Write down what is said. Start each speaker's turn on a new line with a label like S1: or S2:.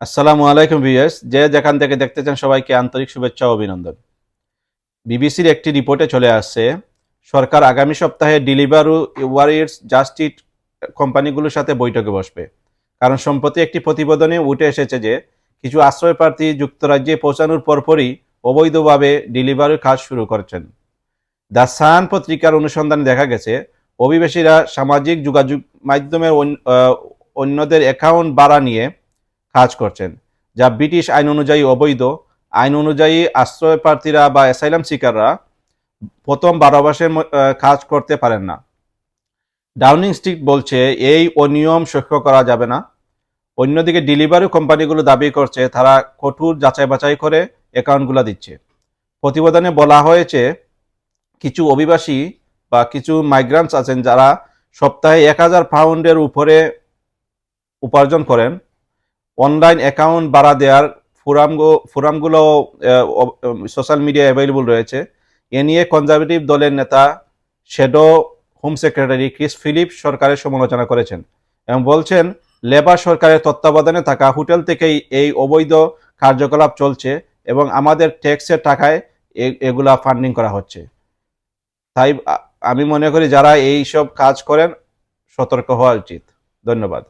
S1: আসসালামু আলাইকুম ভিউয়ার্স, যে যেখান থেকে দেখতেছেন সবাইকে আন্তরিক শুভেচ্ছা ও অভিনন্দন। বিবিসির একটি রিপোর্টে চলে আসছে সরকার আগামী সপ্তাহে ডেলিভারি ওয়ারিয়র্স জাস্ট ইট কোম্পানিগুলোর সাথে বৈঠকে বসবে। কারণ সম্প্রতি একটি প্রতিবেদনে উঠে এসেছে যে কিছু আশ্রয় প্রার্থী যুক্তরাজ্যে পৌঁছানোর পরপরই অবৈধভাবে ডেলিভারির কাজ শুরু করছেন। দ্য সান পত্রিকার অনুসন্ধানে দেখা গেছে অভিবাসীরা সামাজিক যোগাযোগ মাধ্যমের অন্যদের অ্যাকাউন্ট ভাড়া নিয়ে কাজ করছেন, যা ব্রিটিশ আইন অনুযায়ী অবৈধ। আইন অনুযায়ী আশ্রয় প্রার্থীরা বা অ্যাসাইলাম সিকাররা প্রথম 12 মাসের কাজ করতে পারেন না। ডাউনিং স্ট্রিট বলছে এই অনিয়ম সহ্য করা যাবে না। অন্যদিকে ডেলিভারি কোম্পানিগুলো দাবি করছে তারা কঠোর যাচাই বাছাই করে অ্যাকাউন্টগুলো দিচ্ছে। প্রতিবেদনে বলা হয়েছে কিছু অভিবাসী বা কিছু মাইগ্রান্টস আছেন যারা সপ্তাহে 1000 পাউন্ডের উপরে উপার্জন করেন। অনলাইন অ্যাকাউন্ট ভাড়া দেওয়ার ফোরামগুলো সোশ্যাল মিডিয়ায় অ্যাভেলেবল রয়েছে। এ নিয়ে কনজারভেটিভ দলের নেতা shadow home secretary Chris Philp সরকারের সমালোচনা করেছেন এবং বলছেন লেবার সরকারের তত্ত্বাবধানে থাকা হোটেল থেকেই এই অবৈধ কার্যকলাপ চলছে এবং আমাদের ট্যাক্সের টাকায় এগুলা ফান্ডিং করা হচ্ছে। তাই আমি মনে করি যারা এই সব কাজ করেন সতর্ক হওয়া উচিত। ধন্যবাদ।